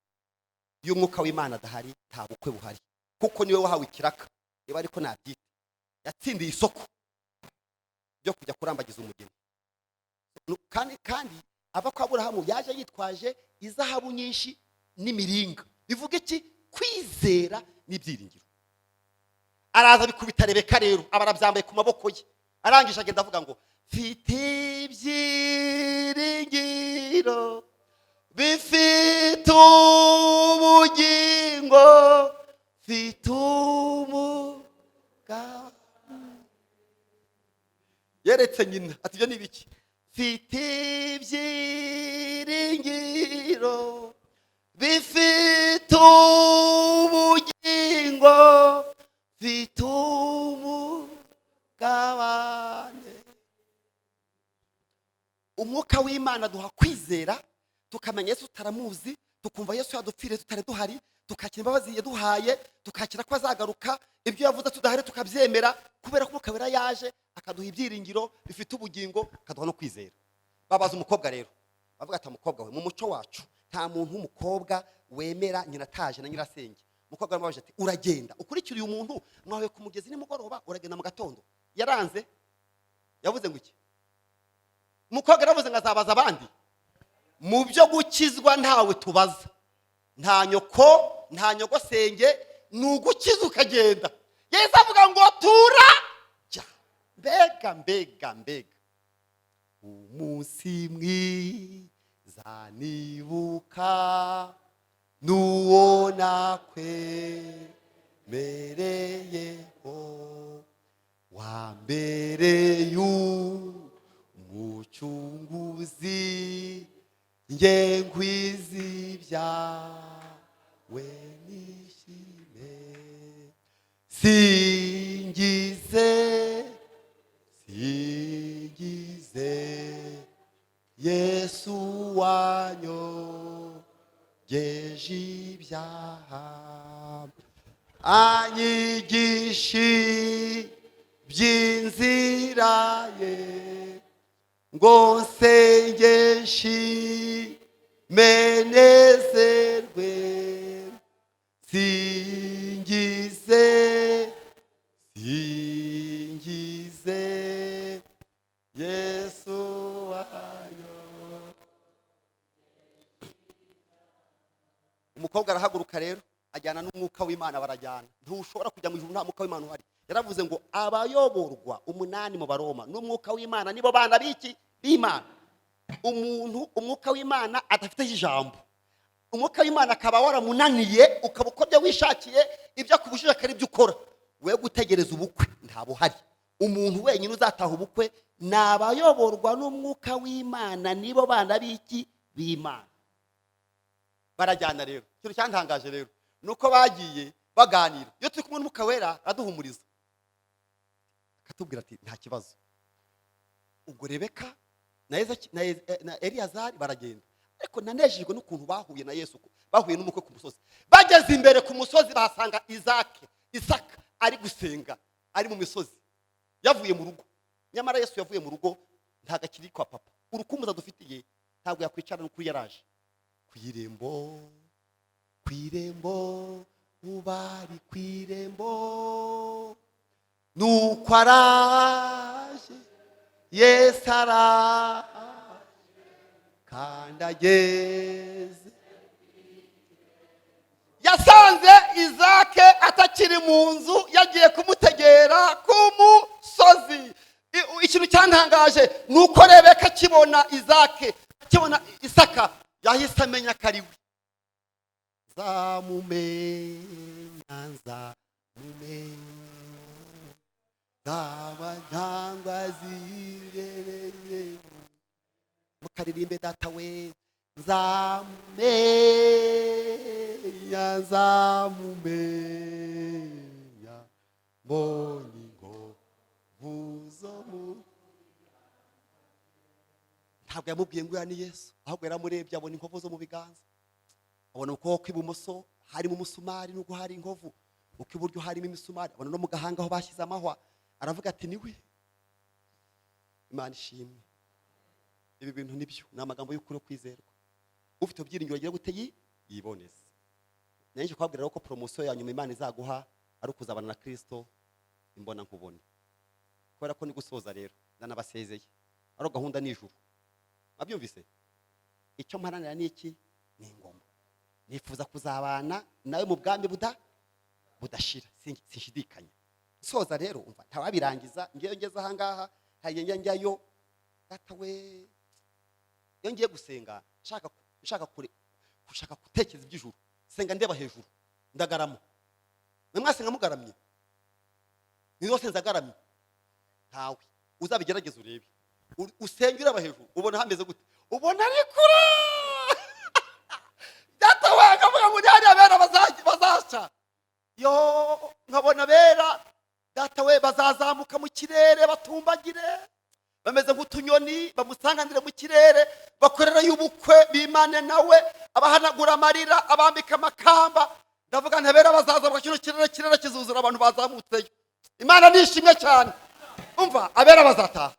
iyo umwuka w'Imana adahari nta bukwe buhari, kuko niwe wahawe ikiraka. Niba ariko nabyita yatsindiye isoko byo kujya kurambagiza umugeni. Kandi ava kwa Aburahamu yaje yitwaje izahabu nyinshi n'imiringa. Bivuga iki? Kwizera n'ibyiringiro. Araza bikubita Rebeka rero abarabyambaye ku maboko ye, arangije agenda avuga ngo mfite ibyiringiro bifite ubugingo, mfite umugabo. Yeretse nyina ati ibyo ni biki? Mfite ibyiringiro bifite ubugingo, mfite umugabane. Umwuka w'Imana duha kwizera, tukamenya Yesu tutaramuzi, tukumva Yesu yadupfiriye tutari duhari, tukakira imbabazi yaduhaye, tukakira ko azagaruka, ibyo yavuze tudahari tukabyemera, kubera ko umwuka wera yaje akaduha ibyiringiro bifite ubugingo, akaduha no kwizera. Babaza umukobwa rero, bavuga ati umukobwa we mu muco wacu nta muntu w'umukobwa wemera nyina ataje na nyirasenge. Umukobwa aramubaje ati uragenda ukurikira uyu muntu mwawe ku mugezi nimugoroba uragenda mu gatondo. Yaranze yavuze ngo iki? Umukobwa aravuze ngo azabaza abandi. Mu byo gukizwa ntawe tubaza, nta nyoko nta nyogosenge, ni ugukiza ukagenda. Yesu avuga ngo turajya. Mbega umunsi mwiza nibuka n'uwo nakwemereyeho wambereye umucunguzi, nge nkwizi byawe nishime, singize Yesu wanyogeje ibyaha, anyigisha by'inzira ye, ngo nsenge menezerwe, singize Yesu wayo. Umukobwa arahaguruka rero ajyana n'umwuka w'Imana, barajyana. Ntushobora kujya mu ijuru nta mwuka w'Imana uhari. Yaravuze ngo abayoborwa 8 mu Baroma n'umwuka w'Imana nibo bana biki b'Imana. Umuntu umwuka w'Imana adafite ijambo, umwuka w'Imana akaba waramunaniye, ukaba uko byo wishakiye ibyo akubujije akari byo ukora, we gutegereza ubukwe ntabo hari. Umuntu wenyine uzataha ubukwe nabayoborwa n'umwuka w'Imana, nibo bana biki b'Imana. Barajyana rero. Ikintu cyantangaje rero nuko bagiye baganira. Iyo turi kumwe n'umwuka wera aduhumuriza, akatubwira ati nta kibazo. Ubwo Rebeka na Eliyazari baragenda, ariko nanejejwe n'ukuntu bahuye na Yesu, bahuye n'umukwe ku musozi. Bageze imbere ku musozi bahasanga Isaka ari gusenga, ari mu misozi, yavuye mu rugo. Nyamara Yesu yavuye mu rugo ntago akiri kwa papa. Urukumbuza dufitiye ntabwo yakwicara n'ukuri yaraje kwirembo ubari kwirembo, nuko araje Yesu araje kandi ageze. Yasanze Isake atakiri mu nzu, yagiye kumutegera ku musozi. Ikintu cyantangaje nuko Rebeka akibona Isaka yahise amenya ko ari we. Nzamumenya zirereye, mukaririmbe data we. Nzamumenya mbonye inkovu zo mu. Ntabwo yamubwiye ngo ni Yesu, ahubwo yaramurebye abona inkovu zo mu biganza, abona ukuboko kw'ibumoso harimo umusumari n'ubwo hari inkovu, ukw'iburyo harimo imisumari, abona no mu gahanga aho bashyize amahwa. Aravuga ati niwe. Imana ishimwe. Ibi bintu nibyo ni amagambo y'ukuri yo kwizerwa. Ufite ubyiringiro agira gute yiboneze. Nanjye kwabwira ko promotion ya nyuma Imana izaguha ari ukuzabana na Kristo imbona nkubone. Kubera ko ni gusoza rero nanabasezeye, ari gahunda n'ijuru. Abyumvise? Icyo mparanira ni iki? Ni ingoma. Nifuza kuzabana nawe mu bwami budashira, sinshidikanya. Soza rero umva ntawabirangiza, ngiye ngeze aha ngaha hayenye njyayo data we. Iyo ngiye gusenga nshaka gutekereza iby'ijuru, senga ndeba hejuru ndagarama. Mwasenga mugaramye? Ni zose nzagaramye? Ntawe. Uzabigerageza urebe. Usenge ureba hejuru ubona hameze gute? Ubona ari kure. Data we akavuga ngo ari abera bazaca. Yo nkabona bera data we bazazamuka mu kirere batumbagire, bameze nk'utunyoni bamusanganire mu kirere, bakorera y'ubukwe b'Imana nawe, abahanagura amarira, abambika amakamba. Ndavuga ntabera bazaza bakino kirere kizuzura abantu bazamutseyo. Imana nishimye cyane. Umva abera bazataha.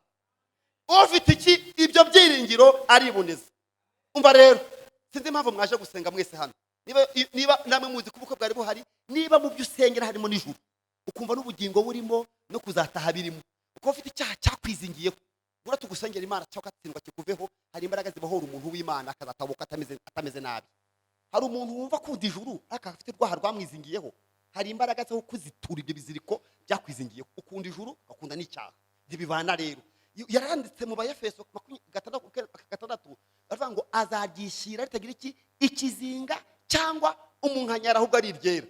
Ufite iki ibyo byiringiro ariboneza. Umva rero sinzi impamvu mwaje gusenga mwese hano. Niba namwe muzi kubukwe bwari buhari, niba mu byo usengera harimo n'ijuru, ukumva n'ubugingo burimo no kuzataha birimo, uko ufite icyaha cyakwizingiyeho, bura tugusengera Imana cyangwa katsindwa kikuveho, hari imbaraga zibohora umuntu w'Imana akazatabuka atameze nabi. Hari umuntu wumva kundi ijuru akafite rwaha rwamwizingiyeho, hari imbaraga zo kuzitura ibyo biziriko byakwizingiyeho. Ukunda ijuru akunda n'icyaha, bibana rero. Yaranditse mu Bayefeso 6:6 aravuga ngo azagishira ritagira ikizinga cyangwa umunkanyara, ahubwo ari iryera.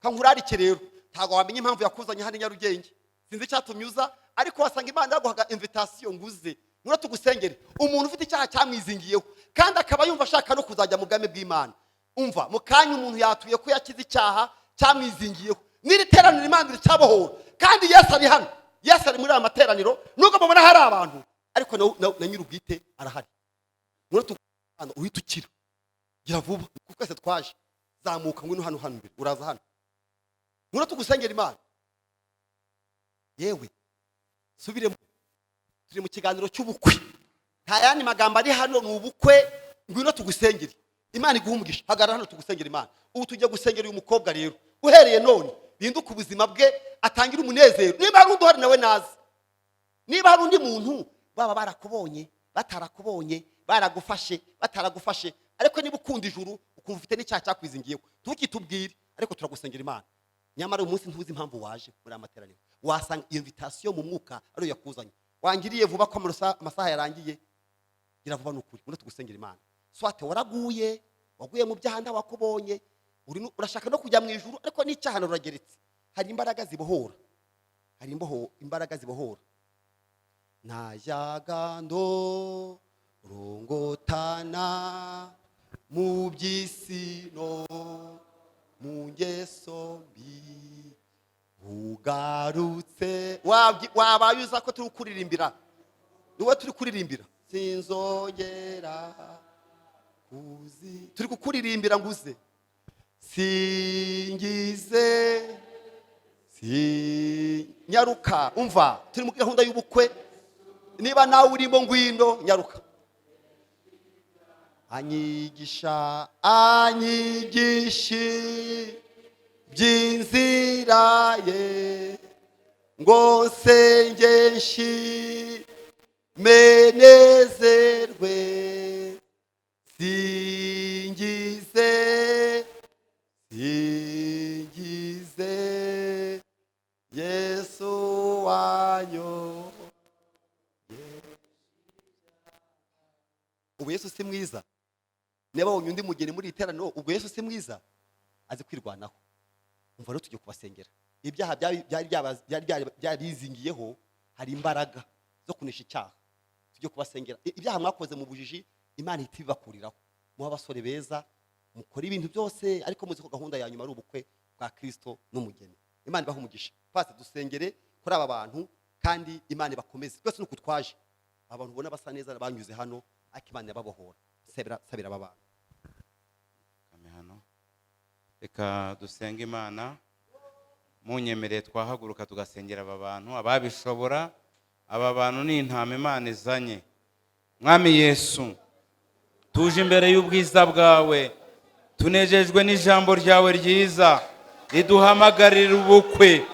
Kankurarike rero, ntago wamenye impamvu yakuzanye hano Nyarugenge, sinzi icyatumye uza, ariko wasanga Imana yaguhaga invitation nguze mura tugusengere umuntu ufite icyaha cyamwizingiyeho, kandi akaba yumva ashaka no kuzajya mu bwami bw'Imana. Umva, mu kanya umuntu yatuye ko yakize icyaha cyamwizingiyeho, n'iri teraniro Imana icyabohora, kandi Yesu ari hano. Yesu ari muri aya materaniro, nubwo mubona hari abantu, ariko na nyir'ubwite arahari. Mura tugusengera uhita ukira, gira vuba, kuko twese twaje. Zamuka ngwino hano mbere, uraza hano. Mura tugusengera Imana. Yewe subiremo, turi mu kiganiro cy'ubukwe, nta yandi magambo ari hano, ni ubukwe. Ngwino tugusengere Imana iguha umugisha. Hagarara hano tugusengera Imana. Ubu tujye gusengera uyu mukobwa rero, uhereye none binduka ubuzima bwe, atangira umunezero. Niba hari undi uhari nawe nazi, niba hari undi muntu baba barakubonye batarakubonye, baragufashe bataragufashe, ariko niba ukunda ijuru ukumva ufite n'icyaha cyakwizingiyeho, tukitubwire, ariko turagusengera Imana. Nyamara uyu munsi ntuzi impamvu waje muri amateraniro, wasanga invitation mu mwuka ari yakuzanye. Wangiriye vuba ko amasaha yarangiye, gira vuba n'ukuri, muri tugusengera Imana. Swate waguye mu byahanda wakubonye, urashaka no kujya mu ijuru, ariko n'icyaha rurageretse. Hari imbaraga zibohora, hari imbaraga zibohora. Najaga ndo rongotana mu by'isi no mu ngeso mbi, ugarutse wabayuza ko turi kuririmbira, niwe turi kuririmbira. Sinzongera kuzi, turi kukuririmbira nguze singize nyaruka. Umva, turi mu gahunda y'ubukwe, niba nawe urimo ngwino nyaruka. Anyigisha by'inzira ye, ngo nsengeshi menezerwe, singize Yesu wanyo. Ubu Yesu si mwiza? Niba wonye undi mugeni muri iteraniro, ubwo Yesu si mwiza? Azi kwirwanaho. Umva rero tujye kubasengera. Ibyaha byarizingiyeho, hari imbaraga zo kunesha icyaha. Tujye kubasengera. Ibyaha mwakoze mu bujiji, Imana ihita ibibakuriraho. Muha abasore beza, mukora ibintu byose, ariko muzi ko gahunda ya nyuma ari ubukwe bwa Kristo n'umugeni. Imana ibaha umugisha. Pase dusengere kuri aba bantu, kandi Imana ibakomeze. Twese nuko twaje, abantu ubona basa neza banyuze hano, ariko Imana yababohora. Sabira aba bantu. Hano reka dusenge Imana. Munyemereye twahaguruka tugasengera aba bantu, ababishobora. Aba bantu ni intama Imana izanye. Mwami Yesu, tuje imbere y'ubwiza bwawe, tunejejwe n'ijambo ryawe ryiza riduhamagarira ubukwe,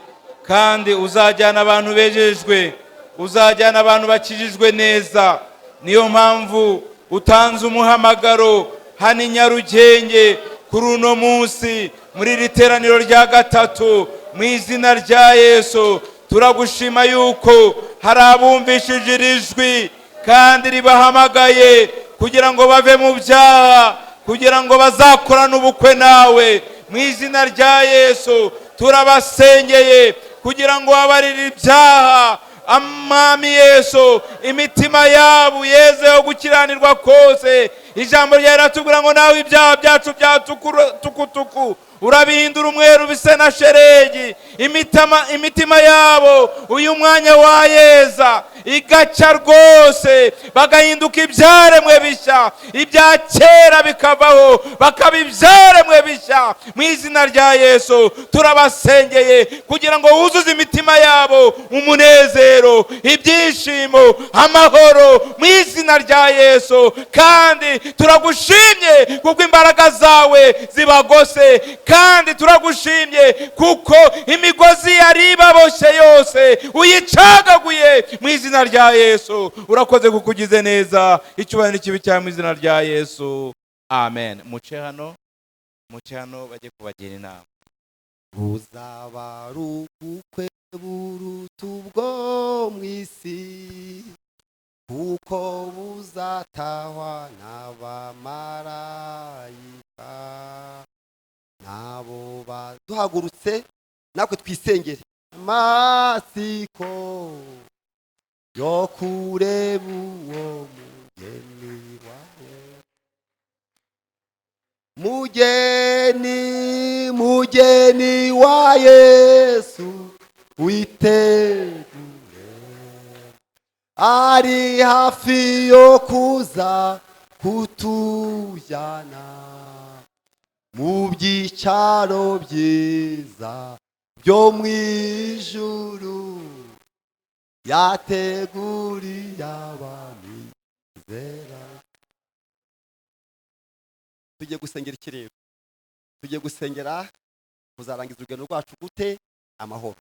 kandi uzajyana abantu bejejwe, uzajyana abantu bakijijwe neza. Niyo mpamvu utanze umuhamagaro hano i Nyarugenge kuri uno munsi muri iri teraniro rya gatatu. Mu izina rya Yesu turagushima yuko hari abumvishije iri jwi kandi ribahamagaye kugira ngo bave mu byaha, kugira ngo bazakorane ubukwe nawe. Mu izina rya Yesu turabasengeye kugira ngo babarire ibyaha. Amami Yesu, imitima yabo yezeho gukiranirwa kose. Ijambo ryawe riratubwira ngo nawe ibyaha byacu byatukutuku urabihindura umweru bise na sheregi. Imitima yabo uyu mwanya wayeza, igaca rwose, bagahinduka ibyaremwe bishya, ibya kera bikavaho bakaba ibyaremwe bishya. Mu izina rya Yesu turabasengeye kugira ngo wuzuze imitima yabo umunezero, ibyishimo, amahoro mu izina rya Yesu. Kandi turagushimye kuko imbaraga zawe zibagose, kandi turagushimye kuko imigozi yari ibaboshye yose uyicagaguye mu izina rya Yesu. Urakoze kukugize neza, icyubahiro n'ikibi cyawe mu izina rya Yesu, amen. Muce hano bajye kubagira inama. buzaba ari ubukwe buruta ubwo mu isi, kuko buzatahwa n'abamarayika nabo duhagurutse natwe twisengere amatsiko yo kureba uwo mugeni wawe. Mugeni wa Yesu witegure, ari hafi yo kuza kutujyana mu byicaro byiza byo mu ijuru yateguriye abamizera. Tugiye gusengera iki rero? Tugiye gusengera kuzarangiza urugendo rwacu gute? Amahoro.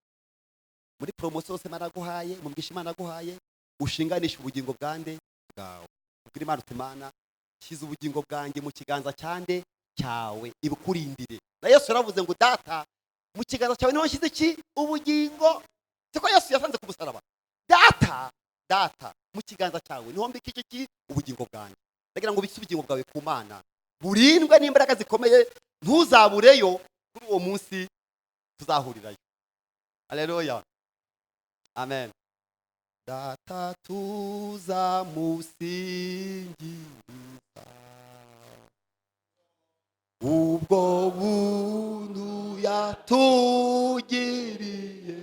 Muri promosiyo yose maraguhaye, mu bwishimo maraguhaye, ushinganisha ubugingo bwande bwawe. Ubwira Imana uti Mana, shyize ubugingo bwanjye mu kiganza cyande cyawe, ibukurindire. Na Yesu yaravuze ngo data, mu kiganza cyawe niho nshyize iki? Ubugingo. Siko Yesu yasanze ku musaraba. Data, mu kiganza cyawe niho mbika iki? Ubugingo bwanjye. Ndagira ngo bise ubugingo bwawe ku Mana, burindwe n'imbaraga zikomeye, ntuzabureyo. Kuri uwo munsi tuzahurirayo. Haleluya, amen. Data tuzamusingiza ubwo buntu yatugiriye,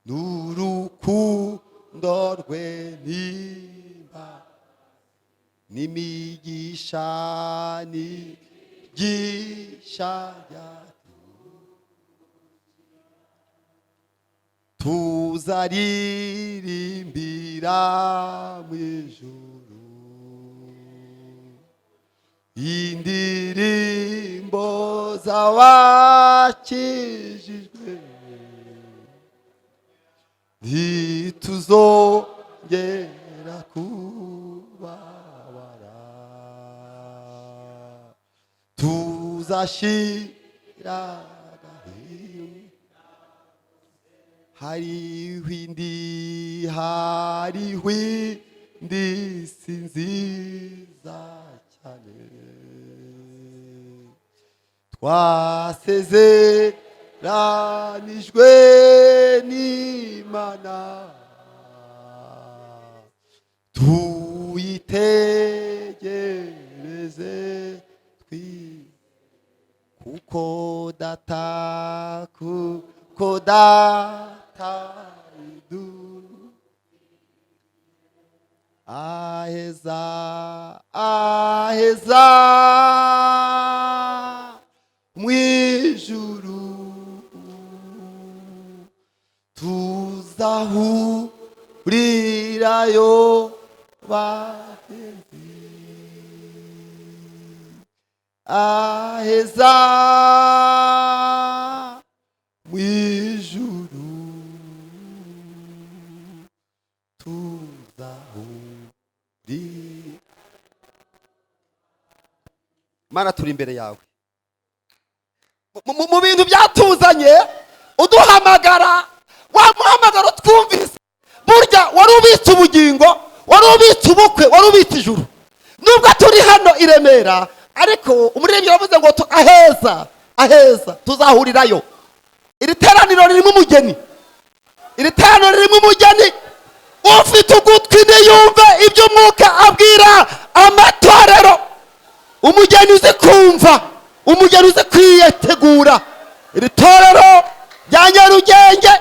n'urukundo rwe n'imigisha tuzaririmbira mu ijuru indirimbo z'abakijijwe, ntituzongera kubabara, tuzashira hariho indi si nziza cyane twasezeranijwe n'Imana, tuyitegereze kuko data aheza mu ijuru tuzahurirayo bagenzi, aheza mu ijuru Mana, turi imbere yawe mu bintu byatuzanye uduhamagara, wa muhamagaro twumvise, burya wari ubitse ubugingo, wari ubitse ubukwe, wari ubitse ijuru. Nubwo turi hano i Remera, ariko umuririmbyi yavuze ngo aheza tuzahurirayo. Iri teraniro ririmo umugeni, ufite ugutwi niyumve ibyo Umwuka abwira amatorero. Umugeni uzi kumva, umugeni uzi kwitegura. Iri torero rya Nyarugenge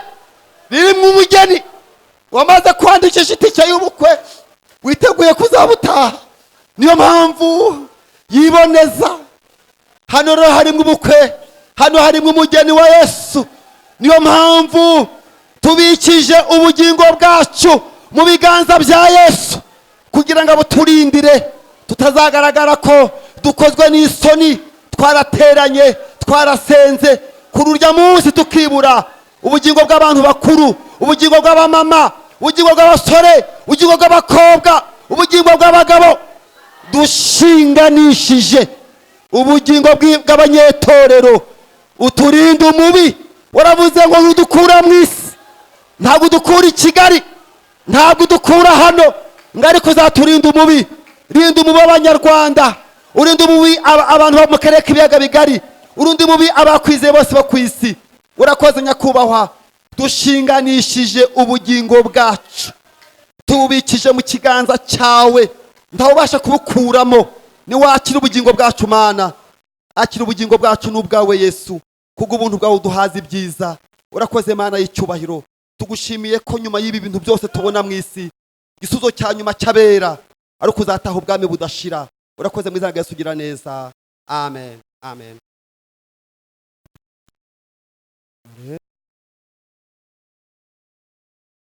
ririmo umugeni wamaze kwandikisha itike y'ubukwe, witeguye kuzabutaha. Niyo mpamvu yiboneza. Hano rero harimo ubukwe, hano harimo umugeni wa Yesu. Niyo mpamvu tubikije ubugingo bwacu mu biganza bya Yesu, kugira ngo abuturindire tutazagaragara ko dukozwe n'isoni, twarateranye, twarasenze kuri urya munsi tukibura ubugingo bw'abantu bakuru, ubugingo bw'abamama, ubugingo bw'abasore, ubugingo bw'abakobwa, ubugingo bw'abagabo. Dushinganishije ubugingo bw'abanyetorero. Uturinde umubi. Waravuze ngo udukura mu isi, ntabwo udukura i Kigali, ntabwo udukura hano, ngo ariko uzaturinda umubi. Rinda umubi w'Abanyarwanda, urinde umubi abantu bo mu karere k'ibiyaga bigari, urinde umubi abakwizeye bose bo ku isi. Urakoze nyakubahwa. Dushinganishije ubugingo bwacu, tubikije mu kiganza cyawe, ntawubasha kubukuramo. Niwakira ubugingo bwacu Mana, akira ubugingo bwacu n'ubwawe Yesu, kubw'ubuntu bwawe uduhaza ibyiza. Urakoze Mana y'icyubahiro. Tugushimiye ko nyuma y'ibi bintu byose tubona mu isi, igisubizo cya nyuma cyabera ari ukuzataha ubwami budashira. Urakoze mu izina rya Yesu, ugira neza. Amen, amen.